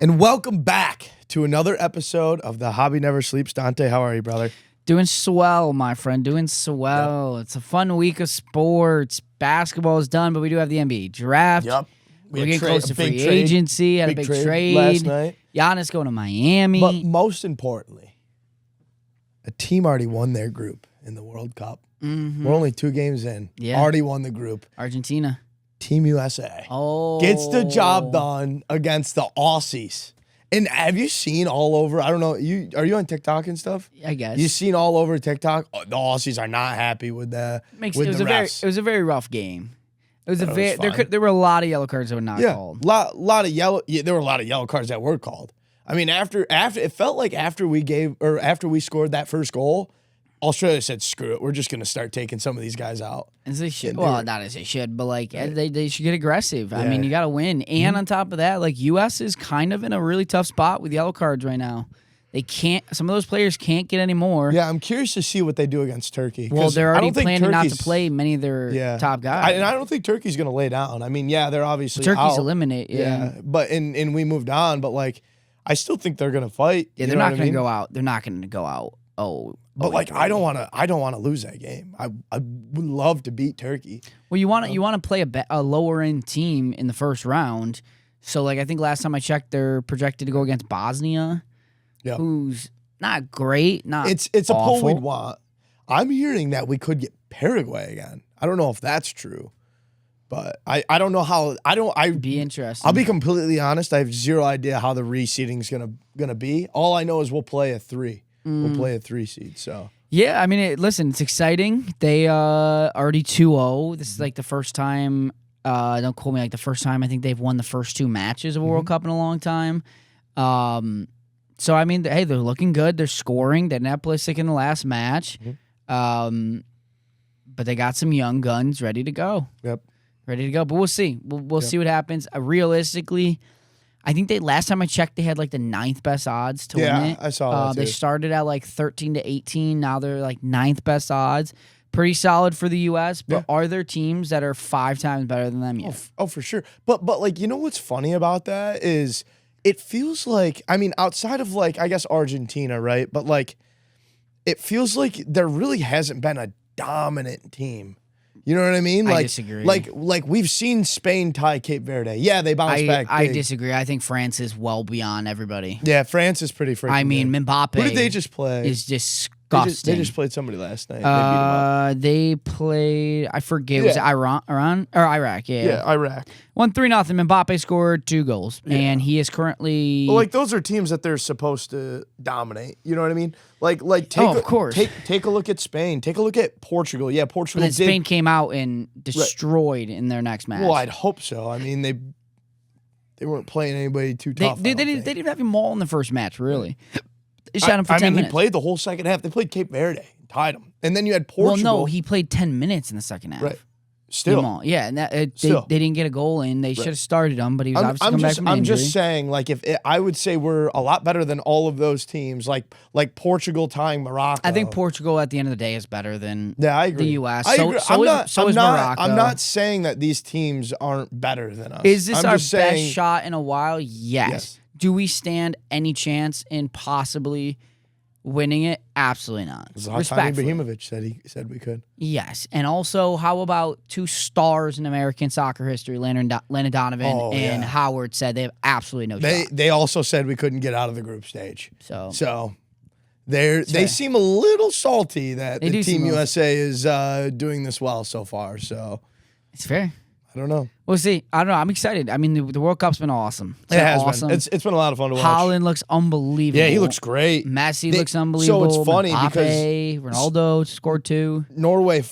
And welcome back to another episode of The Hobby Never Sleeps. Dante, how are you, brother? Doing swell, my friend. Doing swell. Yep. It's a fun week of sports. Basketball is done, but we do have the NBA draft. Yep. We're getting close to free agency. Had a big trade last night. Giannis going to Miami. But most importantly, a team already won their group in the World Cup. Mm-hmm. We're only 2 games in. Yeah. Already won the group. Argentina. Team USA. Oh. Gets the job done against the Aussies. And have you seen all over, I don't know, are you on TikTok and stuff? I guess. You've seen all over TikTok, the Aussies are not happy with the refs. It was a very rough game. It was there were a lot of yellow cards that were not called. Lot of yellow. Yeah, there were a lot of yellow cards that were called. I mean, after it felt like after we scored that first goal, Australia said, "Screw it, we're just going to start taking some of these guys out." As they should. Well, not as they should, but like they should get aggressive. Yeah. I mean, you got to win. And on top of that, like U.S. is kind of in a really tough spot with yellow cards right now. They can't. Some of those players can't get any more. Yeah, I'm curious to see what they do against Turkey. Well, they're already planning not to play many of their top guys. And I don't think Turkey's going to lay down. I mean, yeah, they're obviously Turkey's out. eliminated. Yeah, but and we moved on. But like, I still think they're going to fight. Yeah, they're not going to go out. They're not going to go out. But like, I don't want to lose that game. I would love to beat Turkey. Well, you want to play a lower end team in the first round. So like, I think last time I checked, they're projected to go against Bosnia, who's not great. It's a poll we'd want. I'm hearing that we could get Paraguay again. I don't know if that's true, but I don't know how. I'd be interesting. I'll be completely honest. I have zero idea how the reseeding is gonna be. All I know is we'll play a 3. We'll play a 3 seed. So yeah, I mean, listen, it's exciting. They already 2-0. This is like the first time. Don't quote me. Like the first time I think they've won the first 2 matches of a World Cup in a long time. So I mean, hey, they're looking good. They're scoring. They didn't have Pulisic in the last match. But they got some young guns ready to go. Yep, ready to go. But we'll see. We'll see what happens. Realistically, I think last time I checked, they had like the 9th best odds to win it. I saw that too. They started at like 13 to 18. Now they're like 9th best odds. Pretty solid for the U.S. But are there teams that are 5 times better than them yet? Oh, for sure. But like, you know what's funny about that is it feels like, I mean, outside of like, I guess Argentina, right? But like, it feels like there really hasn't been a dominant team. You know what I mean? I disagree. Like we've seen Spain tie Cape Verde. Yeah, they bounced back. I disagree. I think France is well beyond everybody. Yeah, France is pretty freaking good. Mbappe. Who did they just play? Is disgusting. They just played somebody last night. They played. I forget. Was it Iran or Iraq? Yeah, Iraq. 1-3-0. Mbappe scored 2 goals, and he is currently. Well, like those are teams that they're supposed to dominate. You know what I mean? Like of course. Take a look at Spain. Take a look at Portugal. Yeah, Portugal. But then Spain came out and destroyed in their next match. Well, I'd hope so. I mean, they weren't playing anybody too tough. They didn't have him all in the first match, really. They shot him for 10 minutes. He played the whole second half. They played Cape Verde, tied him, and then you had Portugal. Well, no, he played 10 minutes in the second half. Right. Still, yeah, and they didn't get a goal in. They should have started him, but he was obviously coming back from injury. I'm just saying, like, I would say we're a lot better than all of those teams, like Portugal tying Morocco. I think Portugal at the end of the day is better than I agree. the U.S. I agree. So is Morocco. I'm not saying that these teams aren't better than us. Is this our best shot in a while? Yes. Do we stand any chance in possibly winning it? Absolutely not. Zlatan Ibrahimovic said we could. Yes. And also, how about 2 stars in American soccer history, Landon Donovan and Howard, said they have absolutely no shot. They also said we couldn't get out of the group stage. So they seem a little salty that the Team USA is doing this well so far. So it's fair. I don't know. We'll see. I don't know. I'm excited. I mean, the World Cup's been awesome. It has been. It's been a lot of fun to watch. Haaland looks unbelievable. Yeah, he looks great. Messi looks unbelievable. So it's funny because Ronaldo scored 2. Norway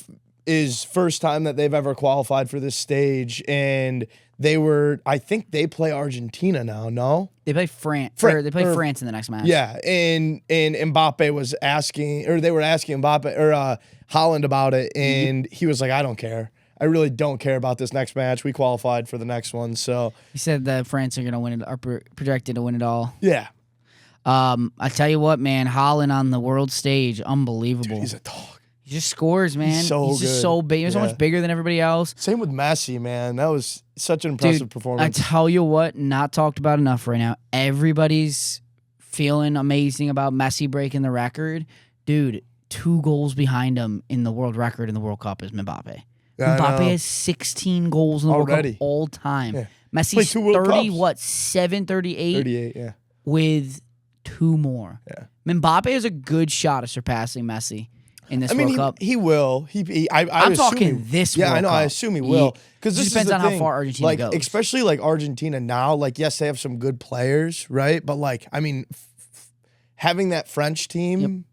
is first time that they've ever qualified for this stage, and I think they play Argentina now. No, they play France. They play France in the next match. Yeah, and Mbappe was asking, or they were asking Mbappe or Haaland about it, and he was like, "I don't care. I really don't care about this next match. We qualified for the next one." So he said that France are going to win it, are projected to win it all. Yeah. I tell you what, man, Haaland on the world stage, unbelievable. Dude, he's a dog. He just scores, man. He's just good. so big. He's so much bigger than everybody else. Same with Messi, man. That was such an impressive performance. I tell you what, not talked about enough right now. Everybody's feeling amazing about Messi breaking the record. Dude, 2 goals behind him in the world record in the World Cup is Mbappe. Mbappe has 16 goals in the World Cup all time. Yeah. Messi's 38? 38, yeah. With 2 more. Yeah. Mbappe has a good shot of surpassing Messi in this World Cup. He will. I'm talking this World Cup. Yeah, I know. I assume he will. Because this depends on how far Argentina goes. Especially like Argentina now. Like, yes, they have some good players, right? But like, I mean, having that French team,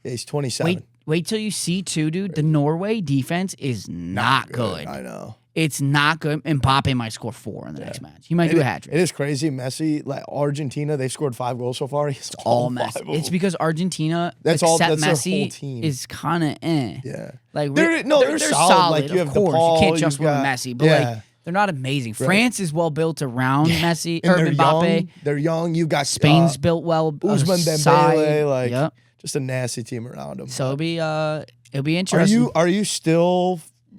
he's 27. Wait till you see too, dude. The Norway defense is not good. I know. It's not good. Mbappe might score 4 in the next match. He might do a hat trick. It is crazy. Messi, like Argentina, they've scored 5 goals so far. He's all Messi. It's because Argentina, that's Messi, their whole team. Is kind of Yeah. Like they're solid. Like you have of course. DePaul, you can't just win with Messi, but like they're not amazing. Right. France is well built around Messi or Mbappe. They're young. You've got Spain's built well. Ousmane Dembele, just a nasty team around them. So it'll be interesting. Are you still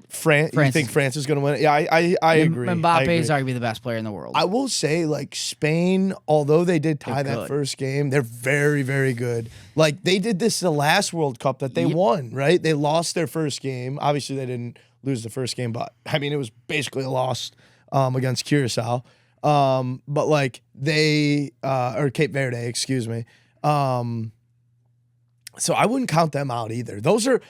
France? You think France is going to win it? Yeah, I agree. Mbappe is arguably the best player in the world. I will say, like Spain, although they did tie that first game, they're very, very good. Like they did this the last World Cup that they won, right? They lost their first game. Obviously, they didn't lose the first game, but I mean, it was basically a loss against Curacao. But like they or Cape Verde, excuse me. So I wouldn't count them out either. Those are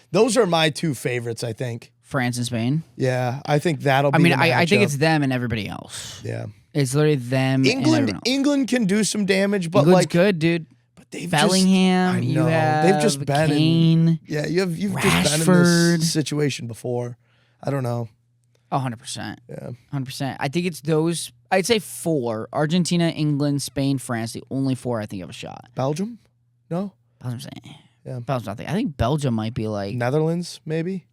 my 2 favorites, I think. France and Spain. Yeah, I think that'll be. I think it's them and everybody else. Yeah, it's literally them. England can do some damage, but England's good, dude. But they've Bellingham. You have they've just been Kane. You've just been in this situation before. I don't know. 100%. Yeah, 100%. I think it's those. I'd say 4: Argentina, England, Spain, France. The only 4 I think have a shot. Belgium? No. Belgium's nothing. I think Belgium might be like Netherlands, maybe.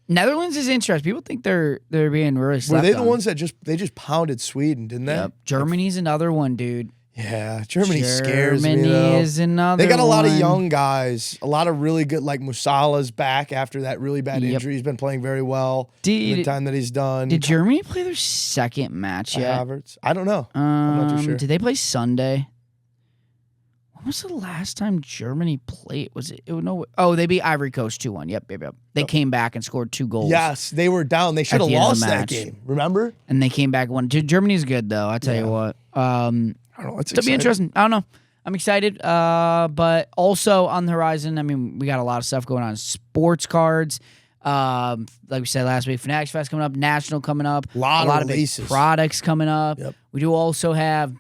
Netherlands is interesting. People think they're being really slept Were they the on. ones that just pounded Sweden, didn't they? Yep. Germany's another one, dude. Yeah, Germany scares me though. Germany is another. They got a lot of young guys, a lot of really good. Like Musala's back after that really bad injury. He's been playing very well in the time that he's done. Did Germany play their second match yet? Havertz? I don't know. I'm not too sure. Did they play Sunday? When was the last time Germany played? Was it? They beat Ivory Coast 2-1. Yep. They came back and scored 2 goals. Yes, they were down. They should have lost that game. Remember? And they came back and won. Germany's good though. I tell you what. I don't know. It'll be interesting. I don't know. I'm excited. But also on the horizon, I mean, we got a lot of stuff going on. Sports cards. Like we said last week, Fanatics Fest coming up, National coming up. A lot of big products coming up. Yep. We do also have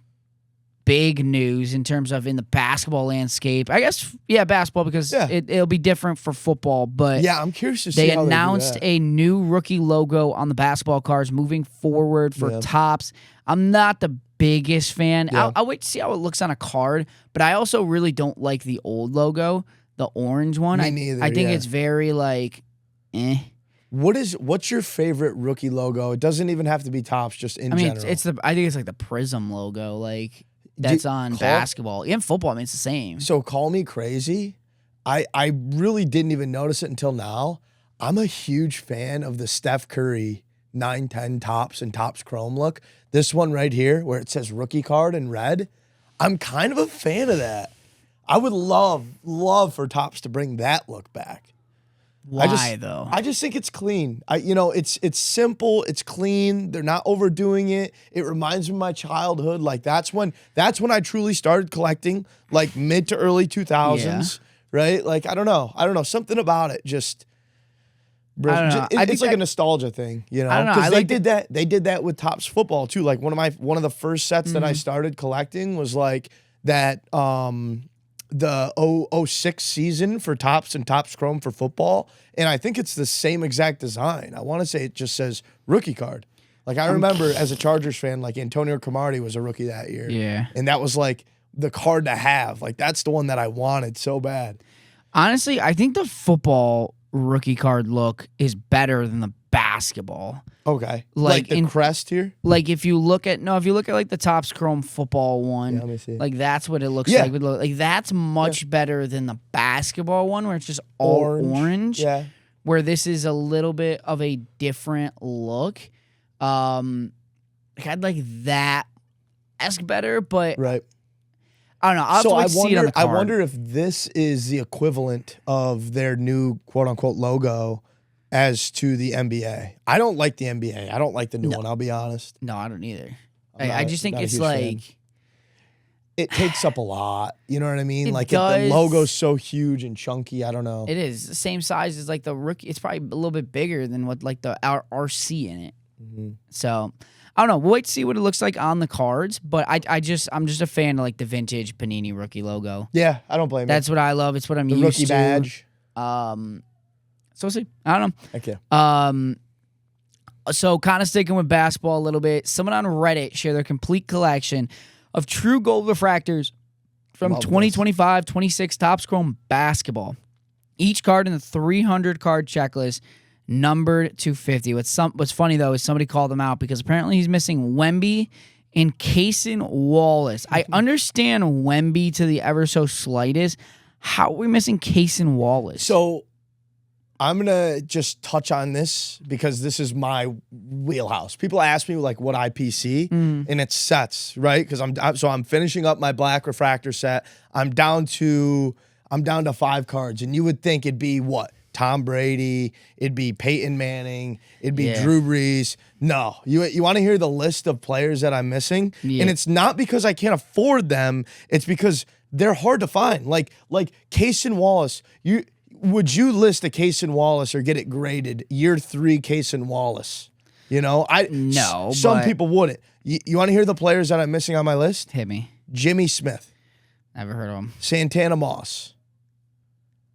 big news in terms of in the basketball landscape. I guess, basketball because it'll be different for football. But I'm curious to see they how announced a new rookie logo on the basketball cards moving forward for Topps. I'm not the biggest fan. Yeah. I'll wait to see how it looks on a card, but I also really don't like the old logo, the orange one. Me neither, I think it's very like, eh. What's your favorite rookie logo? It doesn't even have to be Topps, just in general. I think it's like the Prizm logo, like that's on basketball. In football, I mean it's the same. So call me crazy. I really didn't even notice it until now. I'm a huge fan of the Steph Curry 910 Topps and Topps Chrome look. This one right here, where it says rookie card in red, I'm kind of a fan of that. I would love for Topps to bring that look back. Why though? I just think it's clean. It's simple. It's clean. They're not overdoing it. It reminds me of my childhood. Like that's when I truly started collecting, like mid to early 2000s. Right? Like I don't know. Something about it just. I don't know. It's like a nostalgia thing, you know. I don't know. Because they did that with Topps football too. Like one of the first sets that I started collecting was like that. The 06 season for Topps and Topps Chrome for football. And I think it's the same exact design. I want to say it just says rookie card. Like I remember as a Chargers fan, like Antonio Cromartie was a rookie that year. Yeah. And that was like the card to have. Like that's the one that I wanted so bad. Honestly, I think the football rookie card look is better than the basketball. Okay. Like the crest here? Like if you look at like the Topps Chrome football one, let me see. like that's what it looks like. Like that's much better than the basketball one where it's just all orange. Yeah. where this is a little bit of a different look. I'd like that better, but Right. I don't know. I'll have to wait to see it on the card. I wonder if this is the equivalent of their new quote unquote logo as to the NBA. I don't like the NBA. I don't like the new one, I'll be honest. No, I don't either. I just think it's like... fan. It takes up a lot. You know what I mean? It Like does. the logo's so huge and chunky. I don't know. It is the same size as like the rookie. It's probably a little bit bigger than what like the RC in it. Mm-hmm. So I don't know. We'll wait to see what it looks like on the cards. But I'm just a fan of like the vintage Panini rookie logo. Yeah, I don't blame you. That's what I love. It's what I'm the used rookie to. badge. So we'll see. I don't know. Okay. So kind of sticking with basketball a little bit. Someone on Reddit shared their complete collection of true gold refractors from 2025-26 Topps Chrome basketball. Each card in the 300 card checklist numbered to 50. What's funny though is somebody called him out because apparently he's missing Wemby and Cason Wallace. I understand Wemby to the ever so slightest. How are we missing Cason Wallace? So I'm going to just touch on this because this is my wheelhouse. People ask me like what IPC and it's sets, right? Because I'm finishing up my black refractor set. I'm down to 5 cards, and you would think it'd be what? Tom Brady, it'd be Peyton Manning, it'd be Drew Brees. No, you want to hear the list of players that I'm missing? Yeah. And it's not because I can't afford them, it's because they're hard to find. Like Cason Wallace, would you list a Cason Wallace or get it graded year 3 Cason Wallace? You know, no. Some people wouldn't. You want to hear the players that I'm missing on my list? Hit me. Jimmy Smith. Never heard of him. Santana Moss.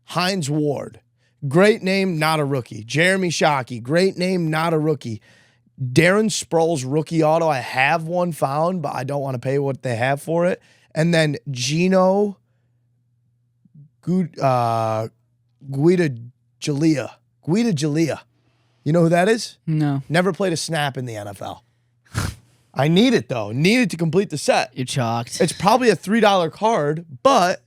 Hines Ward. Great name, not a rookie. Jeremy Shockey. Great name, not a rookie. Darren Sproles rookie auto. I have one found, but I don't want to pay what they have for it. And then Gino Guida Jalea. You know who that is? No. Never played a snap in the NFL. I need it, though. Need it to complete the set. You're chalked. It's probably a $3 card, but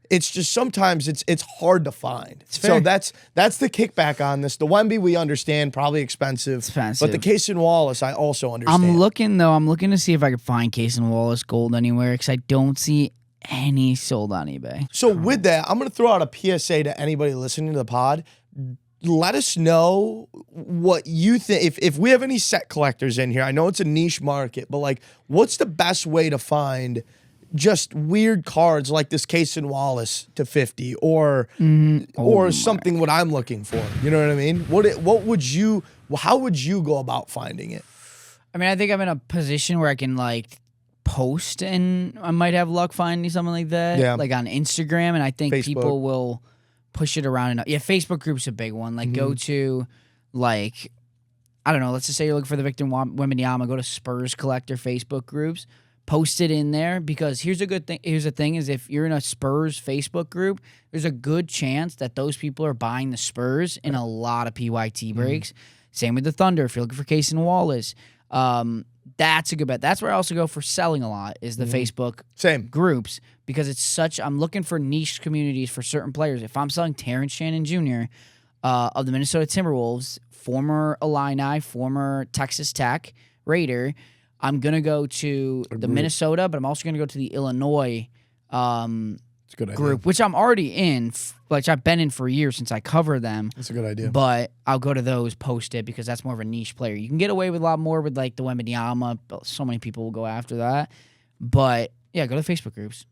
it's just sometimes it's hard to find. So that's the kickback on this. The Wemby, we understand, probably expensive. But the Cason Wallace, I also understand. I'm looking to see if I can find Cason Wallace gold anywhere because I don't see any sold on eBay. So with that, I'm going to throw out a PSA to anybody listening to the pod. Let us know what you think. If we have any set collectors in here, I know it's a niche market, but like, what's the best way to find just weird cards like this Cason Wallace to 50 or something what I'm looking for? You know what I mean? How would you go about finding it? I mean, I think I'm in a position where I can like post and I might have luck finding something like that. Yeah. Like on Instagram, and I think people will push it around enough. Yeah, Facebook group's a big one. Like go to like, I don't know, let's just say you're looking for the Victor Wembanyama, go to Spurs Collector Facebook groups, post it in there, because here's the thing is if you're in a Spurs Facebook group, there's a good chance that those people are buying the Spurs in a lot of PYT breaks. Same with the Thunder if you're looking for Cason Wallace. That's a good bet. That's where I also go for selling a lot is the Facebook groups, because it's I'm looking for niche communities for certain players. If I'm selling Terrence Shannon Jr. Of the Minnesota Timberwolves, former Illini, former Texas Tech Raider, I'm going to go to the Minnesota, but I'm also going to go to the Illinois group, which I'm already in, which I've been in for years since I cover them. That's a good idea. But I'll go to those, post it, because that's more of a niche player. You can get away with a lot more with like the Wembanyama. So many people will go after that. But yeah, go to the Facebook groups.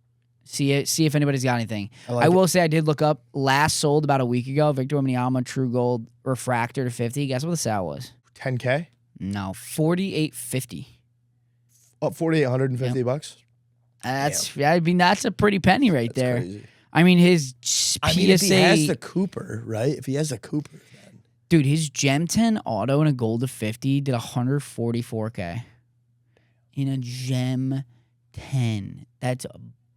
See if anybody's got anything. I will say I did look up last sold about a week ago, Victor Wembanyama True Gold Refractor to 50. Guess what the sale was? $10K? No, $4,850. Oh, $4,850 bucks? That's a pretty penny right there. Crazy. I mean, his PSA. If he has the Cooper, right? If he has the Cooper, then. Dude, his Gem 10 auto in a gold to 50 did $144K. In a Gem 10. That's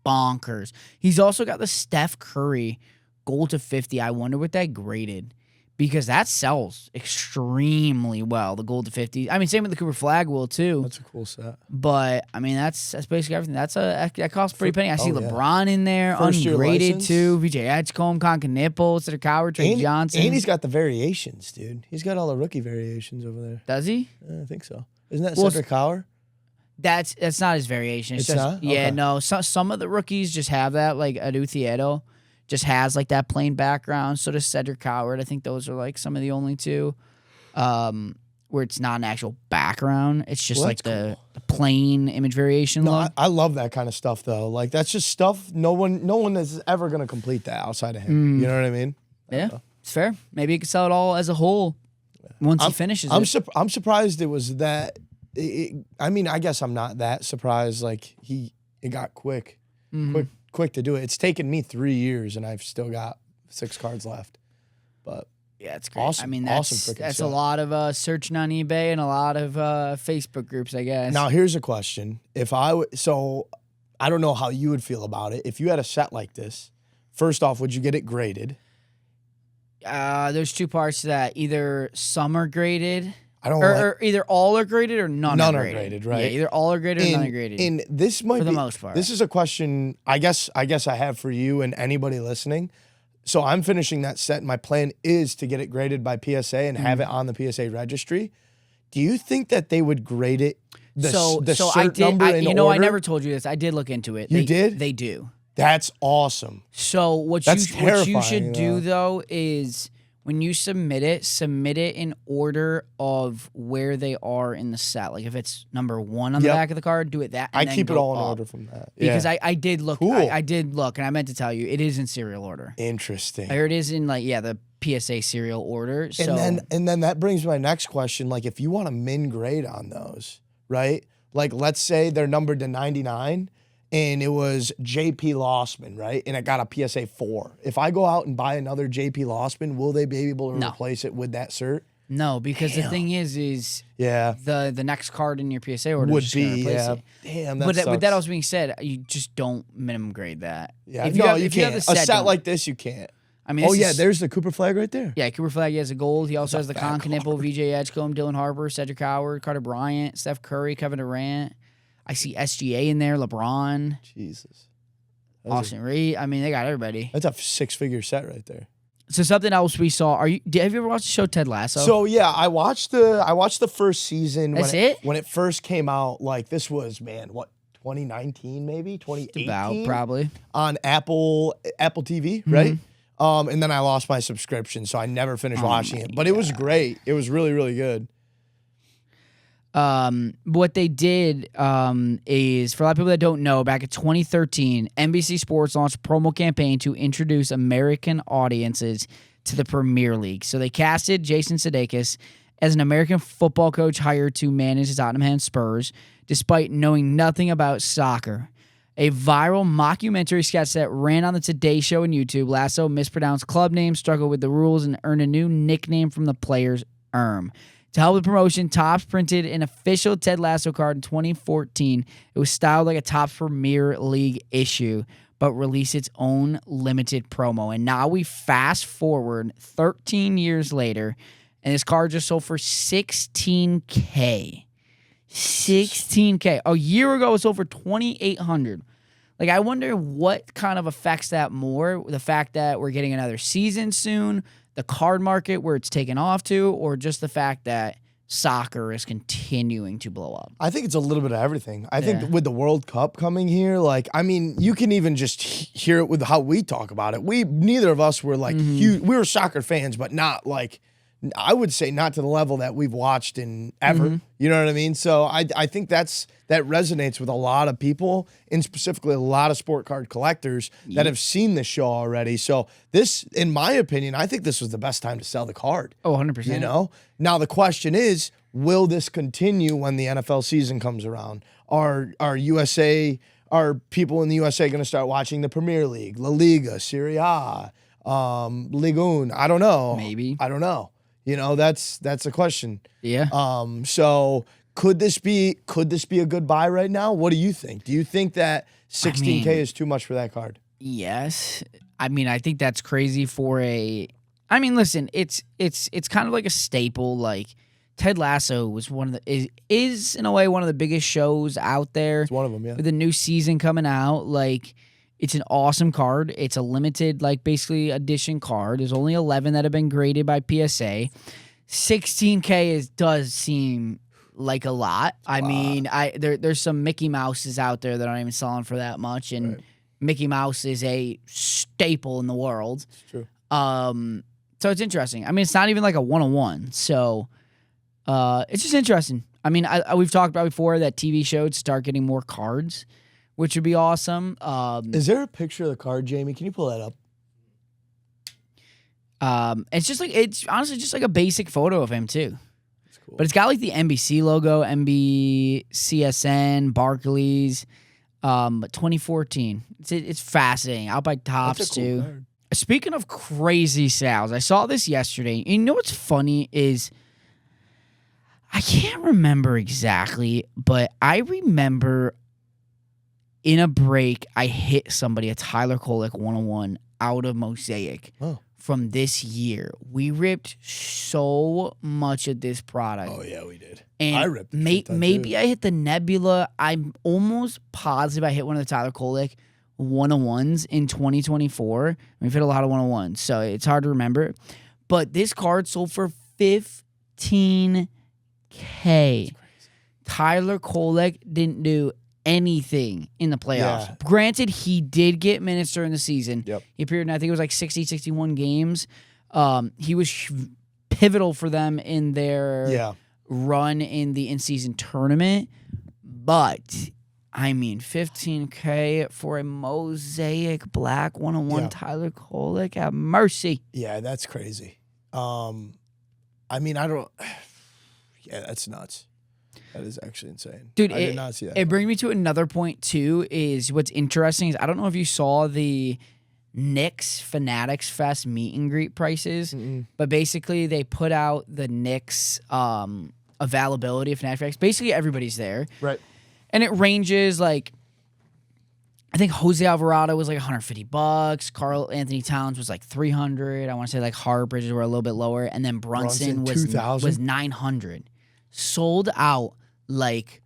bonkers. He's also got the Steph Curry gold to 50. I wonder what that graded, because that sells extremely well. The gold to 50. I mean, same with the Cooper Flag will too. That's a cool set. But I mean, that's basically everything. That costs pretty penny. I see yeah. LeBron in there, First year ungraded license. too. VJ Edgecombe, Conker Nipple, Cedric Howard, Trey Johnson. And he's got the variations, dude. He's got all the rookie variations over there. Does he? I think so. Isn't that Cedric Howard? That's not his variation. It's just, not? Yeah, Okay. no. Some of the rookies just have that, like Aduthiero just has like that plain background. So does Cedric Howard. I think those are like some of the only two where it's not an actual background. It's just like the plain image variation. No, I love that kind of stuff though. Like that's just stuff no one is ever gonna complete that outside of him. You know what I mean? Yeah, it's fair. Maybe he could sell it all as a whole once he finishes it. I'm surprised it was that. I mean, I guess I'm not that surprised. Like it got quick to do it. It's taken me 3 years, and I've still got 6 cards left. But yeah, it's great. awesome. I mean, that's that's a lot of searching on eBay and a lot of Facebook groups, I guess. Now here's a question: so I don't know how you would feel about it if you had a set like this. First off, would you get it graded? There's 2 parts to that. Either some are graded. Or either all are graded or none are graded. Right? Yeah, either all are graded or none are graded. And this might for be the most part. This is a question I guess I have for you and anybody listening. So I'm finishing that set. And my plan is to get it graded by PSA and have it on the PSA registry. Do you think that they would grade it the cert number in order? I never told you this. I did look into it. You did? They do. That's awesome. So what you should do though is when you submit it in order of where they are in the set. Like if it's number 1 on the back of the card, do it that. And I then keep it all in up. order from that. Because I did look. Cool. I did look, and I meant to tell you, it is in serial order. Interesting. Or it is in the PSA serial order. So And then that brings my next question. Like if you want a min grade on those, right? Like let's say they're numbered to 99. And it was JP Lossman, right? And it got a PSA 4. If I go out and buy another JP Lossman, will they be able to replace it with that cert? No, because the thing is the next card in your PSA order would is be it. Damn, that but sucks. with that also being said, you just don't minimum grade that. Yeah, if you you have can't. the A set like this, you can't. I mean, there's the Cooper Flag right there. Yeah, Cooper Flag has a gold. He also has the That's a fat Conker Nipple, VJ Edgecombe, Dylan Harper, Cedric Howard, Carter Bryant, Steph Curry, Kevin Durant. I see SGA in there, LeBron. Jesus. Austin Reed. I mean, they got everybody. That's a 6-figure set right there. So something else we saw. Have you ever watched the show Ted Lasso? So yeah, I watched the first season. When it first came out. Like this was 2019 maybe 2018. About probably on Apple TV, right? And then I lost my subscription, so I never finished watching it. But it was great. It was really really good. What they did is, for a lot of people that don't know, back in 2013, NBC Sports launched a promo campaign to introduce American audiences to the Premier League. So they casted Jason Sudeikis as an American football coach hired to manage the Tottenham Spurs, despite knowing nothing about soccer. A viral mockumentary sketch that ran on the Today Show and YouTube, Lasso mispronounced club names, struggled with the rules, and earned a new nickname from the players, To help with promotion, Topps printed an official Ted Lasso card in 2014. It was styled like a Topps Premier League issue, but released its own limited promo. And now we fast forward 13 years later, and this card just sold for $16K. $16K. A year ago, it sold for $2,800. Like, I wonder what kind of affects that more, the fact that we're getting another season soon, the card market where it's taken off to, or just the fact that soccer is continuing to blow up. I think it's a little bit of everything. I think with the World Cup coming here, like, I mean, you can even just hear it with how we talk about it. Neither of us were like huge. We were soccer fans, but not like, I would say not to the level that we've watched in ever. You know what I mean? So I think that resonates with a lot of people, and specifically a lot of sport card collectors that have seen this show already. So this, in my opinion, I think this was the best time to sell the card. Oh, 100%. You know? Now the question is, will this continue when the NFL season comes around? Are people in the USA going to start watching the Premier League, La Liga, Serie A, Ligue 1? I don't know. Maybe. I don't know. You know, that's a question. Yeah. So could this be a good buy right now? What do you think? Do you think that $16K is too much for that card? Yes. I mean, I think that's crazy for a I mean, listen, it's kind of like a staple. Like Ted Lasso was one of the is in a way one of the biggest shows out there. It's one of them, yeah. With a new season coming out, like it's an awesome card. It's a limited, like basically edition card. There's only 11 that have been graded by PSA. 16K does seem like a lot. I mean, there's some Mickey Mouses out there that aren't even selling for that much, and Mickey Mouse is a staple in the world. It's true. So it's interesting. I mean, it's not even like a 101. So it's just interesting. I mean, we've talked about before that TV shows start getting more cards, which would be awesome. Is there a picture of the card, Jamie? Can you pull that up? It's honestly just like a basic photo of him too. That's cool. But it's got like the NBC logo, NBCSN, Barclays, but 2014. It's fascinating. Out by Topps That's a cool too. card. Speaking of crazy sales, I saw this yesterday. You know what's funny is I can't remember exactly, but I remember in a break I hit somebody, a Tyler Kolek 101 out of Mosaic. Oh. From this year. We ripped so much of this product. Oh, yeah, we did. And I ripped maybe too. I hit the Nebula. I'm almost positive I hit one of the Tyler Kolek 101s in 2024. We've hit a lot of 101s, so it's hard to remember. But this card sold for $15K. Tyler Kolek didn't do anything in the playoffs. Yeah. Granted, he did get minutes during the season. Yep. He appeared in, I think it was like 60, 61 games. He was pivotal for them in their run in the in-season tournament. But, I mean, $15K for a Mosaic Black 101 Tyler Kolek. Have mercy. Yeah, that's crazy. I mean, I don't... Yeah, that's nuts. That is actually insane. Dude, I did not see that. It brings me to another point, too, is what's interesting is I don't know if you saw the Knicks Fanatics Fest meet and greet prices, but basically they put out the Knicks availability of Fanatics Fest. Basically, everybody's there. Right. And it ranges like, I think Jose Alvarado was like $150. Karl Anthony Towns was like $300. I want to say like Hart Bridges were a little bit lower. And then Brunson was $900. Sold out like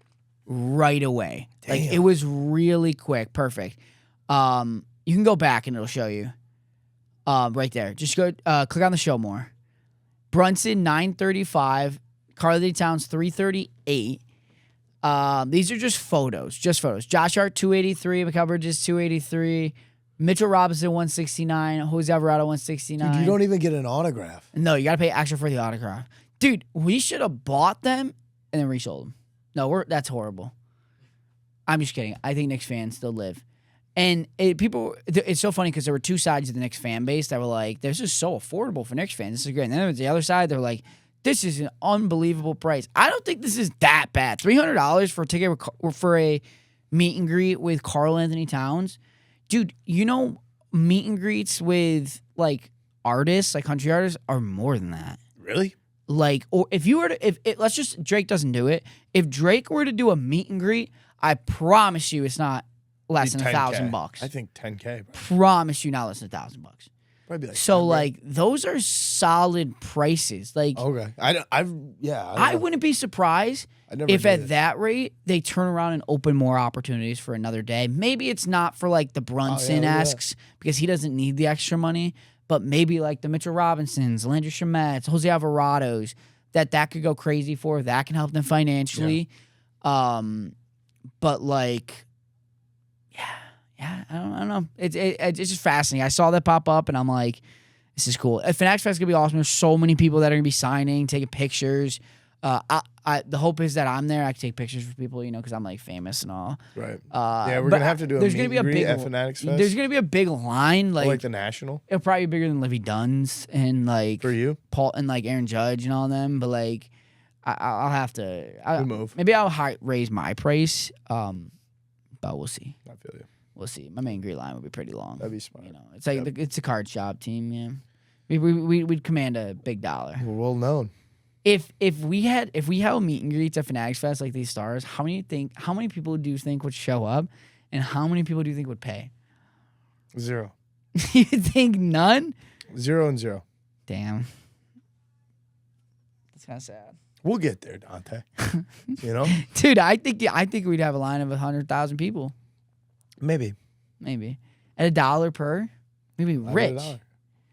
right away. Damn. Like it was really quick. Perfect. You can go back and it'll show you. Right there. Just go click on the show more. Brunson $935. Karl Anthony Towns $338. These are just photos. Josh Hart $283. Mikal Bridges $283. Mitchell Robinson $169. Jose Alvarado $169. Dude, you don't even get an autograph. No, you gotta pay extra for the autograph. Dude, we should have bought them and then resold them. No, that's horrible. I'm just kidding. I think Knicks fans still live. And it's so funny because there were two sides of the Knicks fan base that were like, this is so affordable for Knicks fans. This is great. And then there was the other side, they're like, this is an unbelievable price. I don't think this is that bad. $300 for a ticket for a meet and greet with Karl Anthony Towns. Dude, you know, meet and greets with like artists, like country artists, are more than that. Really? Like, or if you were to, let's just, Drake doesn't do it. If Drake were to do a meet and greet, I promise you it's not less than $1,000. I think 10K. Bro. Promise you not less than $1,000. Probably like so 10, like those are solid prices. Like, okay, I wouldn't be surprised if at that rate they turn around and open more opportunities for another day. Maybe it's not for like the Brunson-esques because he doesn't need the extra money. But maybe like the Mitchell Robinsons, Landry Shamet's, Jose Alvarado's, that could go crazy for. That can help them financially. Yeah. But like, yeah, I don't know. It's just fascinating. I saw that pop up and I'm like, this is cool. Fanatics Fest is gonna be awesome. There's so many people that are gonna be signing, taking pictures. The hope is that I'm there. I can take pictures for people, you know, because I'm like famous and all. Right. Yeah, we're gonna have to do a meet and greet at Fanatics Fest. There's gonna be a big line, like the National. It'll probably be bigger than Livy Dunn's and like for you, Paul and like Aaron Judge and all them. But like, I'll have to. We'll move. Maybe I'll raise my price. But we'll see. I feel you. We'll see. My main greet line would be pretty long. That'd be smart. You know, it's like it's a card shop team. Yeah, we'd command a big dollar. We're well known. If we had meet and greets at Fanatics Fest like these stars, how many people do you think would show up, and how many people do you think would pay? 0. You think none? 0 and 0. Damn. That's kind of sad. We'll get there, Dante. You know? Dude, I think we'd have a line of 100,000 people. Maybe. At $1 per, we'd be rich.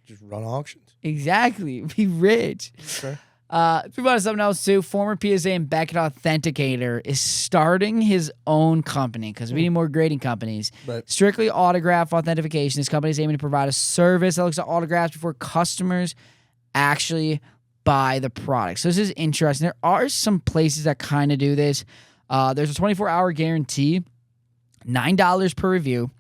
Just run auctions. Exactly. Be rich. Okay. Move on to something else too. Former PSA and Beckett Authenticator is starting his own company because we need more grading companies. Right. Strictly autograph authentication. This company is aiming to provide a service that looks at autographs before customers actually buy the product. So this is interesting. There are some places that kind of do this. There's a 24-hour guarantee, $9 per review.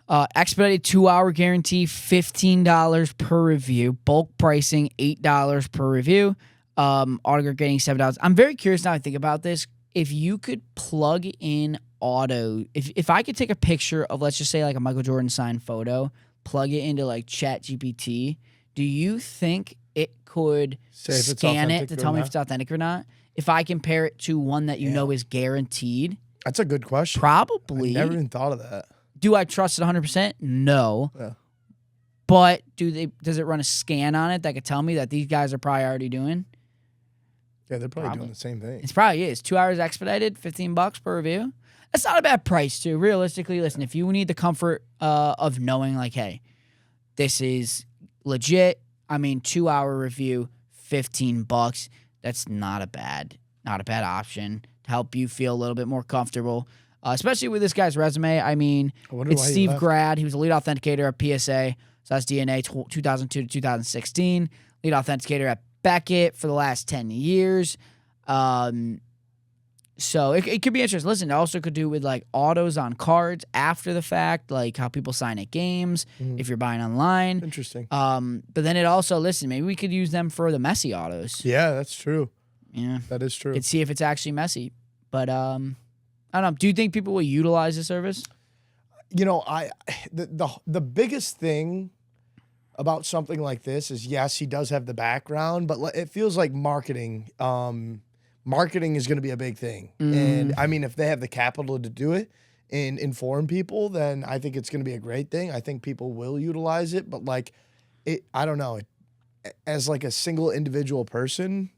Expedited 2-hour guarantee, $15 per review. Bulk pricing, $8 per review. Autograph getting $7. I'm very curious now I think about this. If you could plug in if I could take a picture of, let's just say, like a Michael Jordan signed photo, plug it into like ChatGPT, do you think it could scan it to tell me if it's authentic or not? If I compare it to one that you know is guaranteed? That's a good question. Probably. I never even thought of that. Do I trust it 100%? No. Yeah. But does it run a scan on it that could tell me that these guys are probably already doing? Yeah, they're probably doing the same thing. It's probably is. 2 hours expedited, $15 per review. That's not a bad price, too. Realistically, listen, if you need the comfort of knowing, like, hey, this is legit. 2-hour review, $15. That's not a bad option to help you feel a little bit more comfortable. Especially with this guy's resume. It's Steve Grad. He was a lead authenticator at PSA. So that's DNA 2002 to 2016. Lead authenticator at Beckett for the last 10 years. So it could be interesting. Listen, it also could do with like autos on cards after the fact, like how people sign at games if you're buying online. Interesting. But then it also, listen, maybe we could use them for the messy autos. Yeah, that's true. Yeah. That is true. Could see if it's actually messy. But I don't know. Do you think people will utilize the service? You know, the biggest thing about something like this is, yes, he does have the background, but it feels like marketing. Marketing is going to be a big thing. And if they have the capital to do it and inform people, then I think it's going to be a great thing. I think people will utilize it, but I don't know. As like a single individual person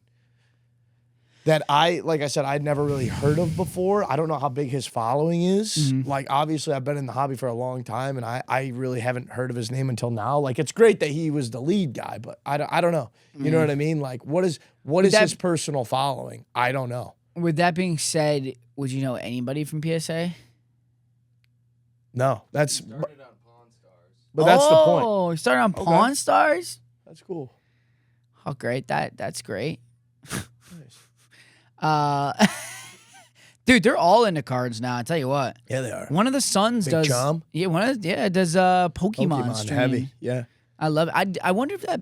that like I said, I'd never really heard of before. I don't know how big his following is. Like, obviously, I've been in the hobby for a long time, and I really haven't heard of his name until now. Like, it's great that he was the lead guy, but I don't know. You know what I mean? Like, what is his personal following? I don't know. With that being said, would you know anybody from PSA? No, that's. He started on Pawn Stars. But that's the point. Oh, he started on Pawn Stars? That's cool. Oh, great. That's great. Dude, they're all into cards now. I tell you what. Yeah, they are. One of the sons Big does. Chom? Yeah, does Pokemon stream. Heavy. Yeah. I love it. I wonder if that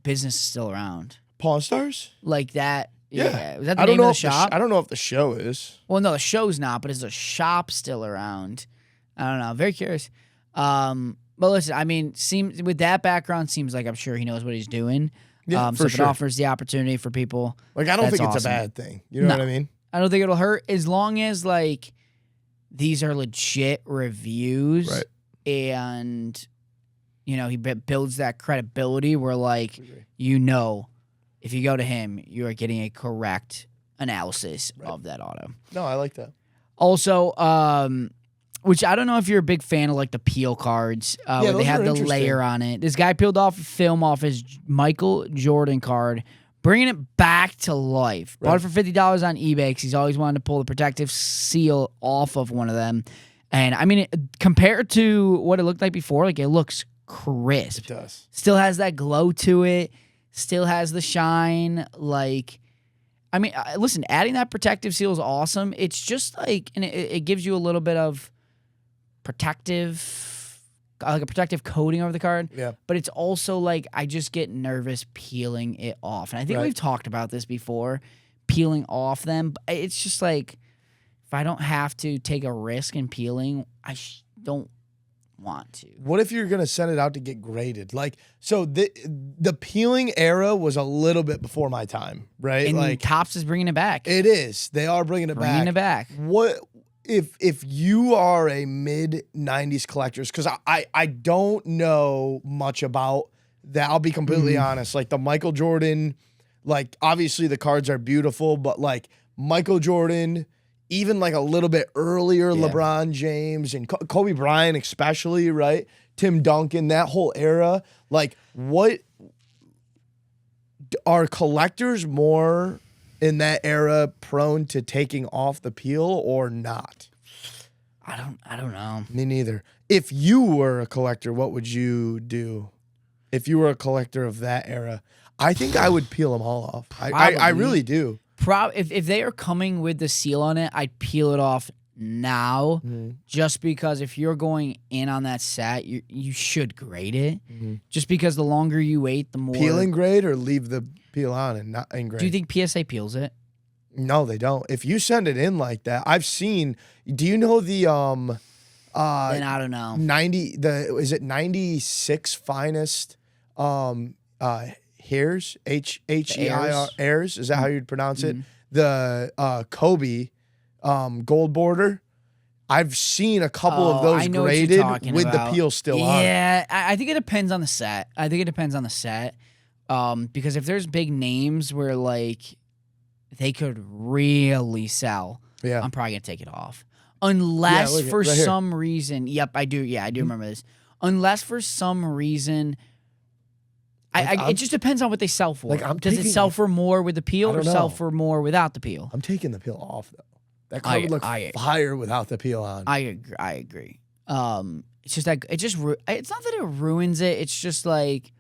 business is still around. Pawn Stars? Like that. Yeah. Was that the name of the shop? I don't know if the show is. Well, no, the show's not, but is the shop still around? I don't know. Very curious. But listen, seems with that background, seems like I'm sure he knows what he's doing. Yeah, so if it offers the opportunity for people, like, I don't think it's awesome. a bad thing. You know what I mean? I don't think it'll hurt as long as like these are legit reviews, right? And he builds that credibility where like if you go to him, you are getting a correct analysis of that auto. No, I like that. Also, which I don't know if you're a big fan of like the peel cards where they have the layer on it. This guy peeled off a film off his Michael Jordan card, bringing it back to life. Bought it for $50 on eBay because he's always wanted to pull the protective seal off of one of them. And compared to what it looked like before, like it looks crisp. It does. Still has that glow to it. Still has the shine. Like, listen, adding that protective seal is awesome. It's just like, and it gives you a little bit of protective coating over the card. Yeah. But it's also like I just get nervous peeling it off. And I think we've talked about this before, peeling off them. But it's just like if I don't have to take a risk in peeling, I don't want to. What if you're gonna send it out to get graded? Like, so the peeling era was a little bit before my time, right? And like Topps is bringing it back. It is. They are bringing it back. What if you are a mid-90s collector? Because I don't know much about that I'll be completely honest. Like the Michael Jordan, like obviously the cards are beautiful, but like Michael Jordan, even like a little bit earlier, LeBron James and Kobe Bryant especially, right? Tim Duncan, that whole era. Like what are collectors more in that era prone to taking off the peel or not? I don't know. Me neither. If you were a collector, what would you do? If you were a collector of that era, I think I would peel them all off. I really do. If they are coming with the seal on it, I'd peel it off now, just because if you're going in on that set, you should grade it. Just because the longer you wait, the more peel and grade, or leave the peel on and not and grade. Do you think PSA peels it? No, they don't. If you send it in like that, I've seen. Do you know the Then I don't know. 90? Is it 96 finest? Hairs, H-E-I-R, Airs, is that how you'd pronounce it? The Kobe gold border. I've seen a couple of those graded with the peel still on. Yeah, I think it depends on the set. Because if there's big names where like they could really sell, I'm probably gonna take it off. Unless for some reason, I do remember this. Unless for some reason, it just depends on what they sell for. Like Does it sell for more with the peel or sell for more without the peel? I'm taking the peel off though. That card would look fire without the peel on. I agree. It's just that it's not that it ruins it. It's just like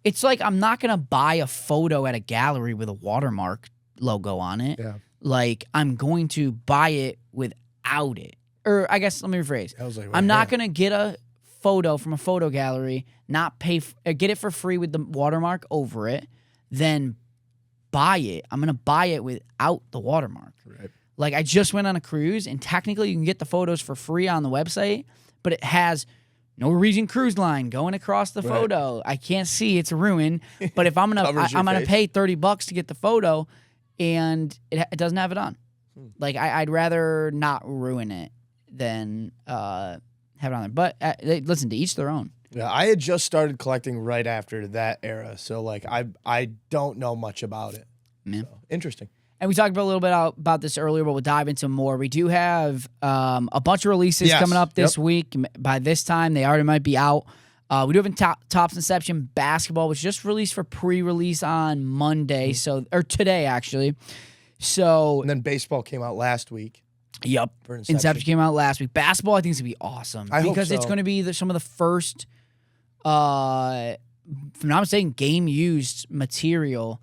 I'm not gonna buy a photo at a gallery with a watermark logo on it. Yeah. Like I'm going to buy it without it. Or I guess let me rephrase. I'm not gonna get a photo from a photo gallery, not pay, get it for free with the watermark over it, then buy it. I'm gonna buy it without the watermark. Right. Like I just went on a cruise, and technically you can get the photos for free on the website, but it has Norwegian Cruise Line going across the photo. I can't see, it's a ruin. But if I'm gonna pay $30 to get the photo, and it doesn't have it on, like I'd rather not ruin it than have it on there. But listen, to each their own. Yeah, I had just started collecting right after that era, so like I don't know much about it. Yeah. So, interesting. And we talked a little bit about this earlier, but we'll dive into more. We do have a bunch of releases coming up this week. By this time, they already might be out. We do have Topps Inception Basketball, which just released for pre-release on Monday, or today actually. So and then baseball came out last week. Yep, Inception came out last week. Basketball, I think, is gonna be awesome because it's going to be some of the first, if I'm not mistaken, game used material.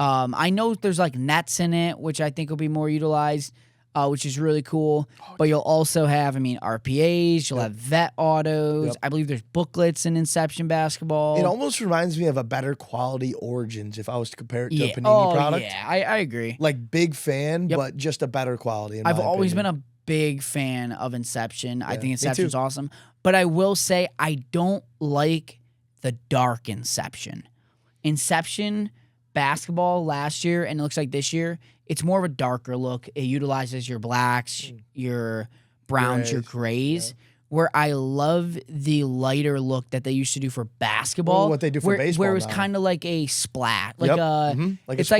I know there's like nets in it, which I think will be more utilized, which is really cool. But you'll also have, RPAs. You'll have vet autos. I believe there's booklets in Inception Basketball. It almost reminds me of a better quality Origins if I was to compare it to a Panini product. Yeah, I agree. Like big fan, but just a better quality. I've always been a big fan of Inception. I think Inception's awesome. But I will say I don't like the dark Inception. Inception Basketball last year, and it looks like this year, it's more of a darker look. It utilizes your blacks, your browns, your grays, where I love the lighter look that they used to do for basketball. What they do for baseball where it's kind of like a splat. Like it's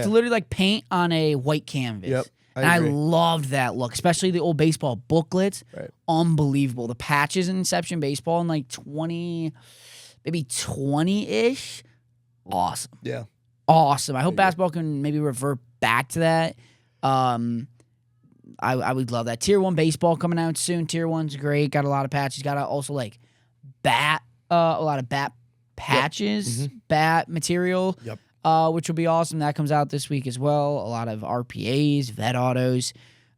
literally like paint on a white canvas. Yep. I loved that look, especially the old baseball booklets. Right. Unbelievable. The patches in Inception Baseball in like 20-ish. Awesome. Yeah. Awesome. I hope basketball can maybe revert back to that. I would love that. Tier 1 baseball coming out soon. Tier 1's great. Got a lot of patches. Got also like a lot of bat patches, bat material, which will be awesome. That comes out this week as well. A lot of RPAs, vet autos.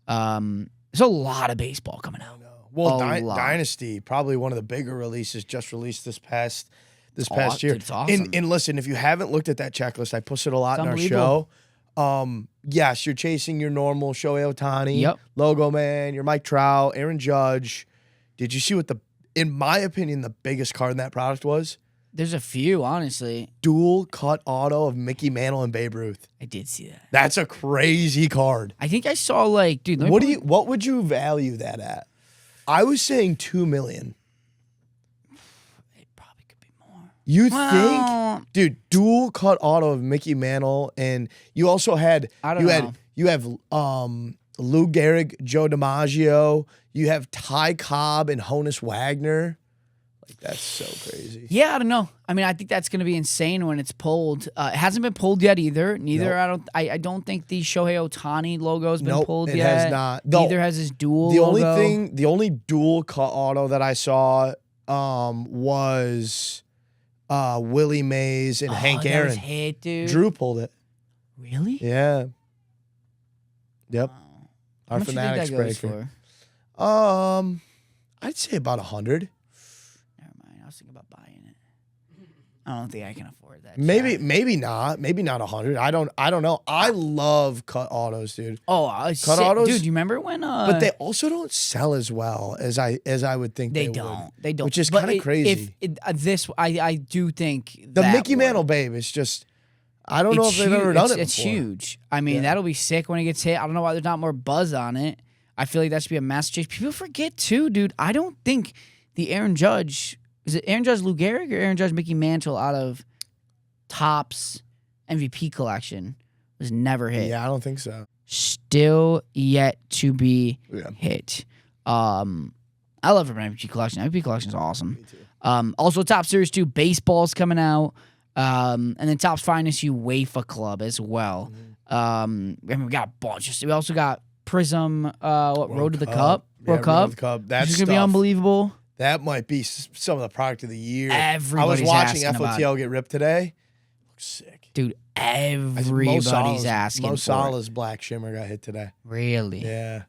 There's a lot of baseball coming out. Well, Dynasty, probably one of the bigger releases, just released this past year. Dude, it's awesome. And listen, if you haven't looked at that checklist, I posted a lot in our show. Yes, you're chasing your normal Shohei Ohtani, Logo Man, your Mike Trout, Aaron Judge. Did you see what in my opinion, the biggest card in that product was? There's a few, honestly. Dual cut auto of Mickey Mantle and Babe Ruth. I did see that. That's a crazy card. I think I saw like, dude. What would you value that at? I was saying $2 million. It probably could be more. You think, dude, dual cut auto of Mickey Mantle, and you also had you have Lou Gehrig, Joe DiMaggio, you have Ty Cobb and Honus Wagner. Like, that's so crazy. Yeah, I don't know. I mean, I think that's going to be insane when it's pulled. It hasn't been pulled yet either. Neither. Nope. I don't think the Shohei Ohtani logo has been pulled yet. It has not. Neither has his dual logo. The only dual cut auto that I saw was Willie Mays and Hank Aaron. That was hit, dude. Drew pulled it. Really? Yeah. Yep. Our Fanatics breaker. I'd say about 100. Never mind. I was thinking about buying it. I don't think I can afford that. Maybe not. Maybe not 100. I don't know. I love cut autos, dude. Oh, cut autos, dude. You remember when? But they also don't sell as well as I would think they don't. would. They don't. Which is kind of crazy. I do think the Mickey Mantle babe is just. I don't know if they've ever done it before. It's huge. I mean, that'll be sick when it gets hit. I don't know why there's not more buzz on it. I feel like that should be a massive chase. People forget too, dude. I don't think the Aaron Judge. Is it Aaron Judge Lou Gehrig or Aaron Judge Mickey Mantle out of Topps MVP collection was never hit? Yeah, I don't think so. Still yet to be hit. I love an MVP collection. MVP collection is awesome. Me too. Also, Top Series 2 baseball's coming out. And then Topps Finest UEFA Club as well. I mean, we got a bunch. We also got Prizm, Road to the Cup. World Cup. That's going to be unbelievable. That might be some of the product of the year. Everybody's I was watching FOTL get ripped today. Looks sick. Dude, everybody's asking for it. Mo Salah's Black Shimmer got hit today. Really? Yeah.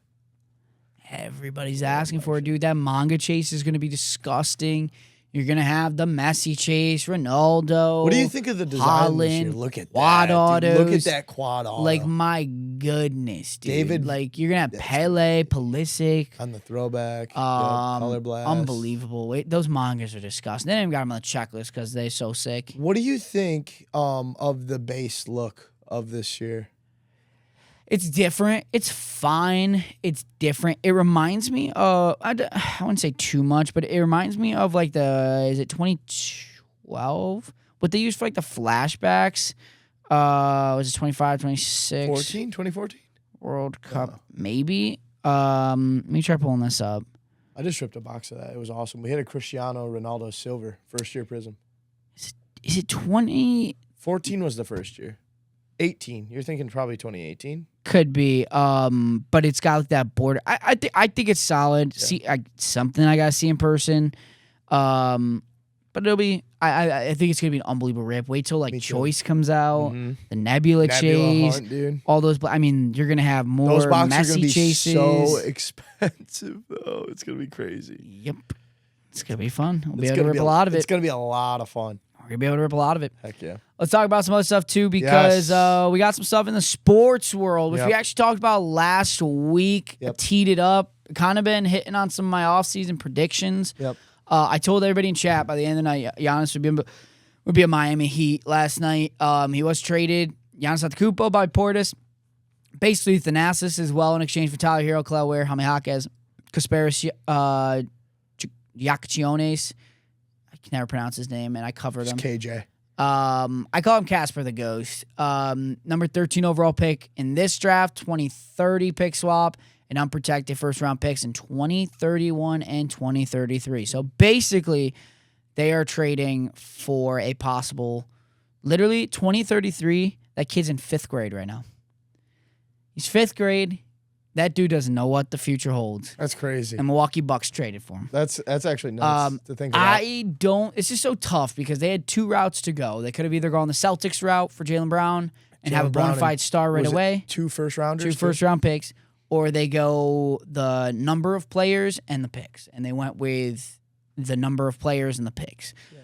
Everybody's asking for it, dude. That manga chase is going to be disgusting. You're going to have the Messi chase, Ronaldo. What do you think of the design this year? Look at quad that. Autos. Look at that quad auto. Like, my goodness, dude. David, like, you're going to have Pele, Pulisic. On the throwback. Color blast. Unbelievable. Wait, those mangas are disgusting. They didn't even got them on the checklist because they're so sick. What do you think of the base look of this year? It's different. It's fine. It's different. It reminds me of, I wouldn't say too much, but it reminds me of like is it 2012? What they used for like the flashbacks. Was it 25, 26? 2014? World Cup, maybe. Let me try pulling this up. I just ripped a box of that. It was awesome. We had a Cristiano Ronaldo silver, first year Prizm. Is it 20? 14 was the first year. 18. You're thinking probably 2018? Could be. But it's got like that border. I think it's solid. Yeah. See, something I gotta see in person. But it'll be. I think it's gonna be an unbelievable rip. Wait till like Choice comes out, the Nebula chase, Hunt, dude. all those. I mean, you're gonna have more those boxes messy are gonna be chases. So expensive though. It's gonna be crazy. Yep, it's gonna be fun. We'll be able to rip a lot of it. It's gonna be a lot of fun. We're gonna be able to rip a lot of it. Heck yeah. Let's talk about some other stuff too, because we got some stuff in the sports world, which we actually talked about last week. Teed it up. Kind of been hitting on some of my off-season predictions. Yep. I told everybody in chat by the end of the night, Giannis would be a Miami Heat last night. He was traded. Giannis Antetokounmpo by Portis. Basically, Thanasis as well in exchange for Tyler Hero, Clay Ware, Jaime Jaquez, Kasparis Yakachiones. I can never pronounce his name, and I covered him. It's KJ. I call him Casper the Ghost. Number 13 overall pick in this draft, 2030 pick swap, and unprotected first-round picks in 2031 and 2033. So basically, they are trading for a possible, literally 2033. That kid's in 5th grade right now. He's 5th grade. That dude doesn't know what the future holds. That's crazy. And Milwaukee Bucks traded for him. That's actually nuts to think about. It's just so tough because they had 2 routes to go. They could have either gone the Celtics route for Jaylen Brown and have a bona fide star right away. 2 first-rounders? 2 first-round picks. Or they go the number of players and the picks. And they went with the number of players and the picks. Yeah.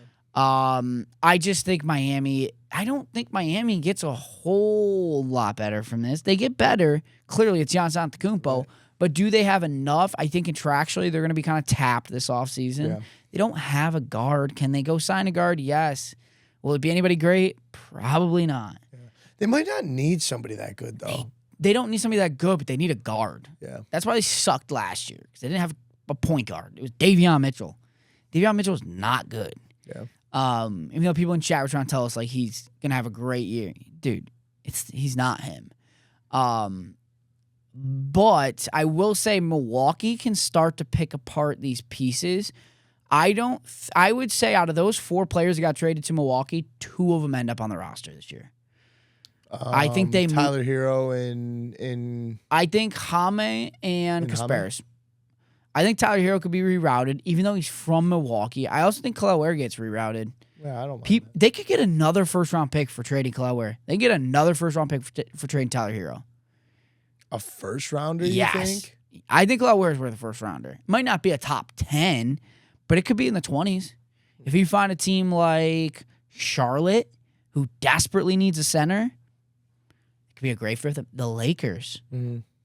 I just think I don't think Miami gets a whole lot better from this. They get better. Clearly, it's Giannis Antetokounmpo. Right. But do they have enough? I think contractually, they're going to be kind of tapped this offseason. Yeah. They don't have a guard. Can they go sign a guard? Yes. Will it be anybody great? Probably not. Yeah. They might not need somebody that good, though. They don't need somebody that good, but they need a guard. Yeah. That's why they sucked last year, because they didn't have a point guard. It was Davion Mitchell. Davion Mitchell was not good. Yeah. Even though people in chat were trying to tell us like he's gonna have a great year, dude, he's not him. But I will say Milwaukee can start to pick apart these pieces. I would say out of those 4 players that got traded to Milwaukee, 2 of them end up on the roster this year. I think they Tyler Hero and I think Jaime and Kasparis. I think Tyler Hero could be rerouted, even though he's from Milwaukee. I also think Khalil Ware gets rerouted. Yeah, I don't mind They could get another first-round pick for trading Khalil Ware. They get another first-round pick for trading Tyler Hero. a first rounder. Yes. You think? I think Khalil Ware is worth a first-rounder. Might not be a top 10, but it could be in the 20s. If you find a team like Charlotte who desperately needs a center, it could be a great fit. The Lakers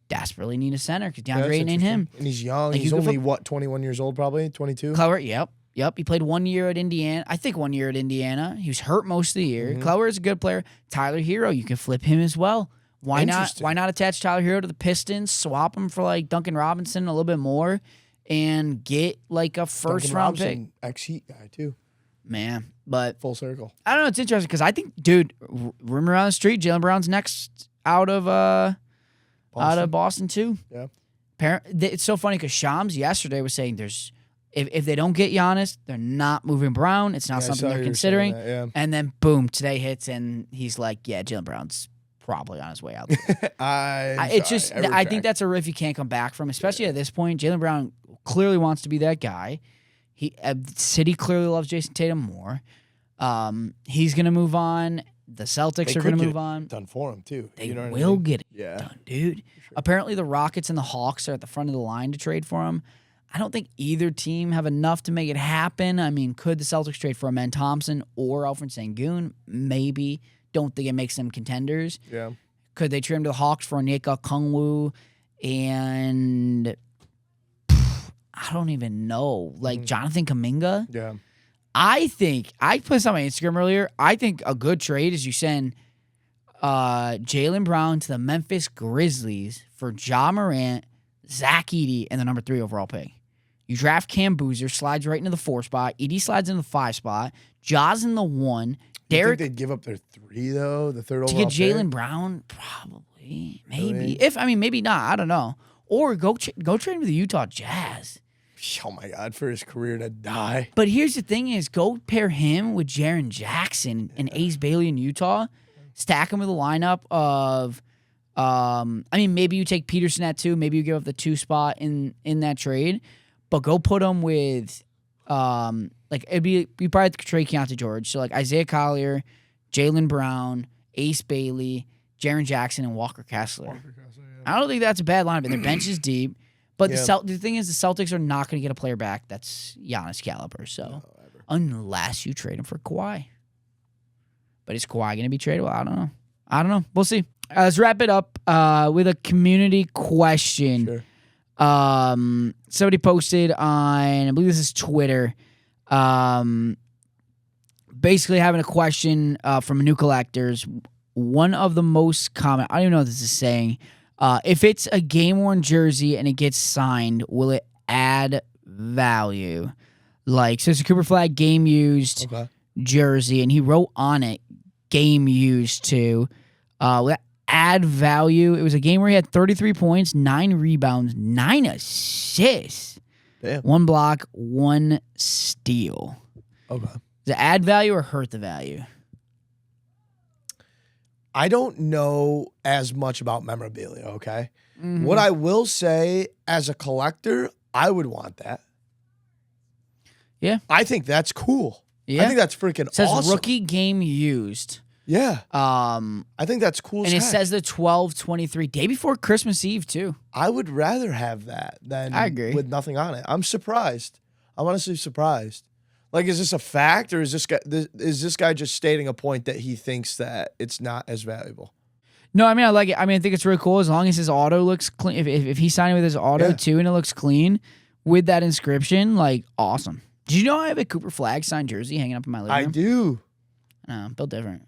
desperately need a center because DeAndre ain't him. And he's young. Like, he's only, 21 years old probably? 22? Clower, yep. He played 1 year at Indiana. I think 1 year at Indiana. He was hurt most of the year. Clower is a good player. Tyler Hero, you can flip him as well. Why not? Why not attach Tyler Hero to the Pistons, swap him for like Duncan Robinson a little bit more, and get like a first-round pick? Ex-Heat guy too. Man, but full circle. I don't know. It's interesting because I think, dude, rumor around the street, Jaylen Brown's next out of Boston too. Yeah. It's so funny because Shams yesterday was saying if they don't get Giannis, they're not moving Brown. It's not something they're considering. That, yeah. And then boom, today hits and he's like, yeah, Jaylen Brown's probably on his way out. I think that's a riff you can't come back from, especially at this point. Jaylen Brown clearly wants to be that guy. City clearly loves Jason Tatum more. He's gonna move on. The Celtics are gonna move on. Done for him too. They will get it done, dude. Sure. Apparently, the Rockets and the Hawks are at the front of the line to trade for him. I don't think either team have enough to make it happen. I mean, could the Celtics trade for Amen Thompson or Alfred Sengun? Maybe. Don't think it makes them contenders. Yeah. Could they trade him to the Hawks for Onyeka Okongwu and I don't even know, like Jonathan Kuminga? Yeah. I think I put something on Instagram earlier. I think a good trade is you send Jaylen Brown to the Memphis Grizzlies for Ja Morant, Zach Edey, and the number 3 overall pick. You draft Cam Boozer, slides right into the 4 spot. Edey slides into the 5 spot. Ja's in the 1. Derek, think they'd give up their 3 though, the 3rd overall to get Jaylen Brown, probably, maybe. Maybe not. I don't know. Or go trade him to the Utah Jazz. Oh my God, for his career to die. But here's the thing: is go pair him with Jaren Jackson and Ace Bailey in Utah. Stack him with a lineup of, maybe you take Peterson at 2. Maybe you give up the 2 spot in that trade, but go put him with, it'd be you probably have to trade Keontae George. So like Isaiah Collier, Jaylen Brown, Ace Bailey, Jaren Jackson, and Walker Kessler. I don't think that's a bad lineup. And their bench is deep. But the thing is, the Celtics are not going to get a player back that's Giannis caliber. So unless you trade him for Kawhi. But is Kawhi going to be tradable? I don't know. We'll see. Let's wrap it up with a community question. Sure. Somebody posted on, I believe this is Twitter, basically having a question from new collectors. One of the most common, I don't even know what this is saying. If it's a game-worn jersey and it gets signed, will it add value? Like, so it's a Cooper Flag game-used jersey, and he wrote on it, game-used too. Will that add value? It was a game where he had 33 points, 9 rebounds, 9 assists. Damn. 1 block, 1 steal. Okay. Does it add value or hurt the value? I don't know as much about memorabilia, okay? Mm-hmm. What I will say, as a collector, I would want that. Yeah. I think that's cool. Yeah. I think that's freaking it says awesome. Rookie game used. Yeah. I think that's cool and as it heck. says the 12/23, day before Christmas Eve, too. I would rather have that than I agree. with nothing on it. I'm surprised. I'm honestly surprised. Like, is this a fact, or is this guy just stating a point that he thinks that it's not as valuable? No, I mean, I like it. I mean, I think it's really cool as long as his auto looks clean. If he's signing with his auto, too, and it looks clean with that inscription, like, awesome. Did you know I have a Cooper Flag signed jersey hanging up in my living room? I do. No, built different.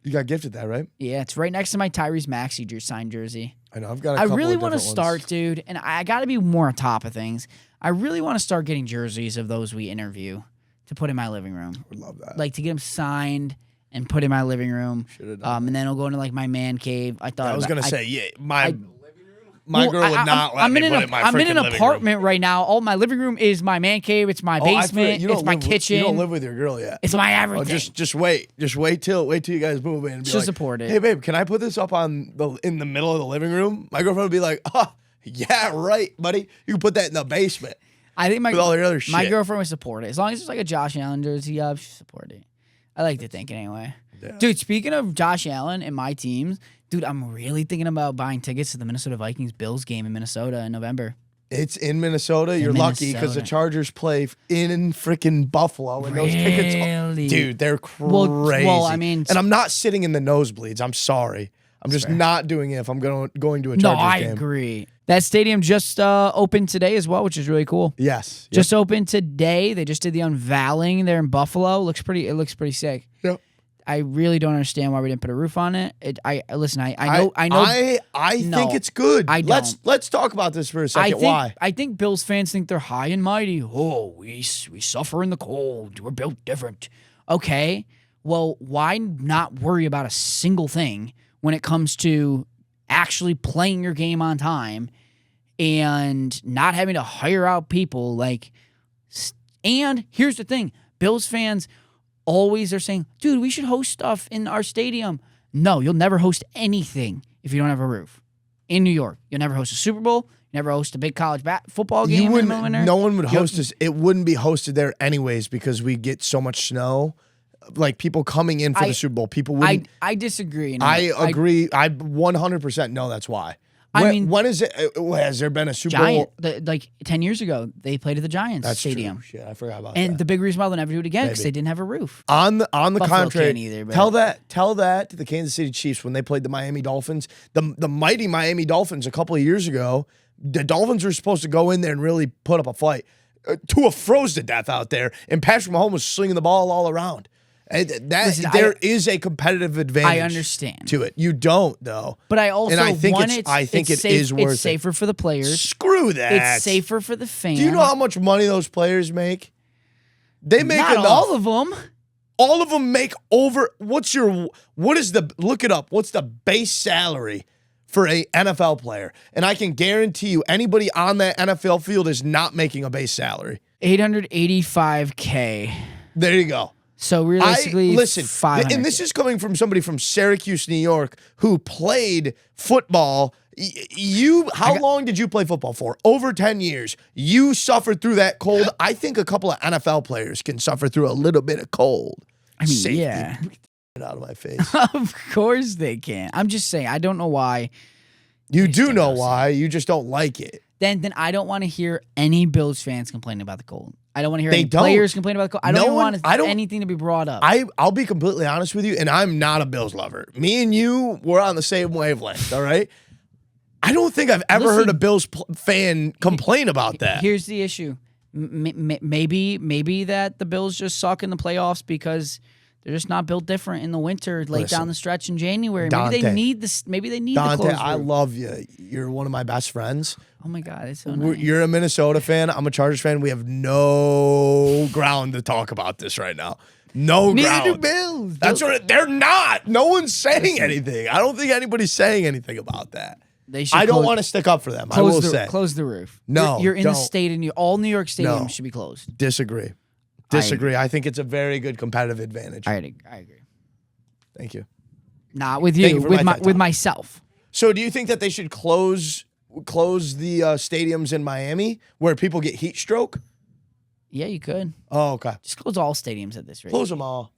You got gifted that, right? Yeah, it's right next to my Tyrese Maxey signed jersey. I know. I've got a couple I really want to start, dude, and I got to be more on top of things. I really want to start getting jerseys of those we interview. to put in my living room. I would love that. Like to get them signed and put in my living room. And then it'll go into like my man cave. I thought I was gonna say, yeah, my Well, girl would not let me put it in my I'm in an freaking living apartment right now. All my living room is my man cave. It's my basement. It's my kitchen. You don't live with your girl yet. It's my Oh, everything. just wait till you guys move in. And be She'll like, support it. Hey babe, can I put this up in the middle of the living room? My girlfriend would be like, oh, yeah, right, buddy. You can put that in the basement. I think with all your other my shit. girlfriend would support it. As long as it's like a Josh Allen jersey up, she'll support it. I like to think it anyway. Yeah. Dude, speaking of Josh Allen and my teams, dude, I'm really thinking about buying tickets to the Minnesota Vikings-Bills game in Minnesota in November. It's in Minnesota. You're lucky because the Chargers play in freaking Buffalo, and those tickets, dude, they're crazy. Well, I mean, and I'm not sitting in the nosebleeds. I'm sorry. I'm just not doing it if I'm going to a Chargers game. No, I agree. That stadium just opened today as well, which is really cool. Yes, just opened today. They just did the unveiling there in Buffalo. It looks pretty sick. Yep. I really don't understand why we didn't put a roof on it. I know. I think it's good. I don't. Let's talk about this for a second. Why? I think Bills fans think they're high and mighty. Oh, we suffer in the cold. We're built different. Okay. Well, why not worry about a single thing when it comes to actually playing your game on time and not having to hire out people and here's the thing, Bills fans always are saying, dude, we should host stuff in our stadium. No, you'll never host anything if you don't have a roof. In New York, you'll never host a Super Bowl. You never host a big college football game. No one would host this. It wouldn't be hosted there anyways because we get so much snow. Like people coming in for the Super Bowl, people wouldn't. I disagree. I agree. I 100% know that's why. When is it? Has there been a Super Bowl? Like 10 years ago, they played at the Giants Stadium. True. Shit, I forgot about and that. the big reason why they'll never do it again because they didn't have a roof. On the contrary, either, tell that to the Kansas City Chiefs when they played the Miami Dolphins. The mighty Miami Dolphins a couple of years ago. The Dolphins were supposed to go in there and really put up a fight. Tua froze to death out there, and Patrick Mahomes was slinging the ball all around. There is a competitive advantage. I understand to it. You don't though. But I also I think it is worth it. It's safer for the players. Screw that. It's safer for the fans. Do you know how much money those players make? They make not enough. all of them. All of them make over. Look it up. What's the base salary for a NFL player? And I can guarantee you, anybody on that NFL field is not making a base salary. $885K. There you go. So realistically, and this is coming from somebody from Syracuse, New York, who played football. How long did you play football for? Over 10 years. You suffered through that cold. I think a couple of NFL players can suffer through a little bit of cold. I mean, Safety. yeah. Get out of my face. Of course they can. I'm just saying, I don't know why. You do know why. You just don't like it. Then I don't want to hear any Bills fans complaining about the cold. I don't want to hear any players complain about the cold. I don't want anything to be brought up. I'll be completely honest with you, and I'm not a Bills lover. Me and you, we're on the same wavelength, all right? I don't think I've ever heard a Bills fan complain about that. Here's the issue. Maybe that the Bills just suck in the playoffs because they're just not built different in the winter, down the stretch in January. Dante, maybe they need this. Maybe they need Dante, the close I roof. love you. You're one of my best friends. Oh my God, it's so nice. You're a Minnesota fan. I'm a Chargers fan. We have no ground to talk about this right now. No ground. Neither do Bills. That's what they're not. No one's saying anything. I don't think anybody's saying anything about that. I don't want to stick up for them. I will say. Close the roof. No, you're in the state, and all New York stadiums should be closed. Disagree. I think it's a very good competitive advantage. I agree. Thank you. Not with you. With myself. So, do you think that they should close the stadiums in Miami where people get heat stroke? Yeah, you could. Oh, okay. Just close all stadiums at this rate. Close them all.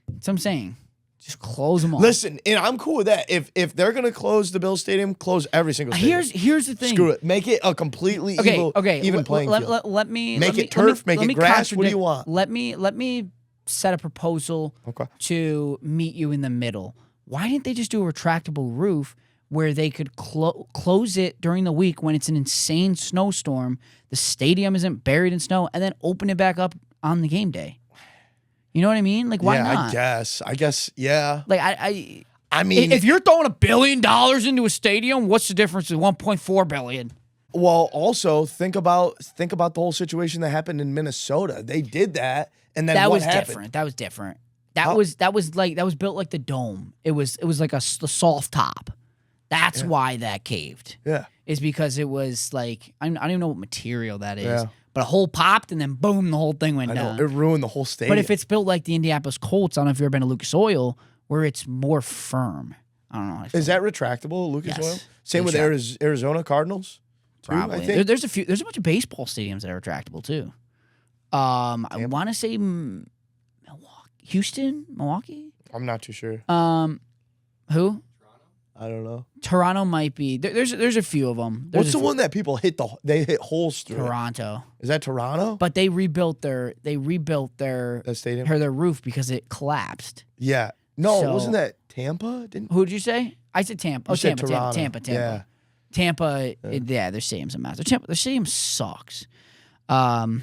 That's what I'm saying. Just close them all. Listen, and I'm cool with that. If they're gonna close the Bills Stadium, close every single stadium. Here's the thing. Screw it. Make it a completely even playing field. Let me make it turf. Make it grass. What do you want? Let me set a proposal to meet you in the middle. Why didn't they just do a retractable roof where they could close it during the week when it's an insane snowstorm, the stadium isn't buried in snow, and then open it back up on the game day? You know what I mean? Like, why not? I guess, yeah. Like, I mean, if you're throwing $1 billion into a stadium, what's the difference with $1.4 billion? Well, also think about the whole situation that happened in Minnesota. They did that, and then That what was happened? different. That was different. That was built like the dome. It was like the soft top. That's why that caved. Yeah. Is because it was like I don't even know what material that is. Yeah. But a hole popped and then boom, the whole thing went I know. down. It ruined the whole stadium. But if it's built like the Indianapolis Colts, I don't know if you've ever been to Lucas Oil, where it's more firm. I don't know. I Is that retractable, Lucas Yes. Oil? Same with Arizona Cardinals? Too, Probably. I think. There's a bunch of baseball stadiums that are retractable too. I want to say Milwaukee, Houston, Milwaukee. I'm not too sure. Who? I don't know. Toronto might be. There's a few of them. What's the one that people hit holes through? Toronto. Is that Toronto? But they rebuilt their That stadium? their roof because it collapsed. Yeah. No, So- wasn't that Tampa? Who did you say? I said Tampa. You said Tampa. Toronto. Yeah. Tampa, their stadium's a mess. Their stadium sucks. Well,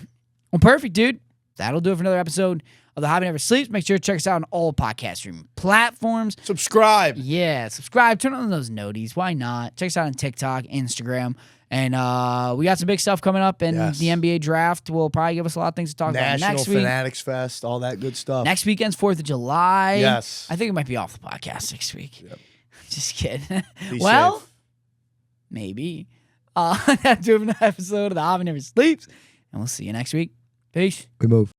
perfect, dude. That'll do it for another episode of The Hobby Never Sleeps. Make sure to check us out on all podcast streaming platforms. Subscribe. Yeah, subscribe. Turn on those noties. Why not? Check us out on TikTok, Instagram. And we got some big stuff coming up, and the NBA draft will probably give us a lot of things to talk about National next week. Fanatics Fest, all that good stuff. Next weekend's 4th of July. Yes. I think it might be off the podcast next week. Yep. Just kidding. Be Well, safe. maybe. That's doing an episode of The Hobby Never Sleeps. And we'll see you next week. Peace. We move.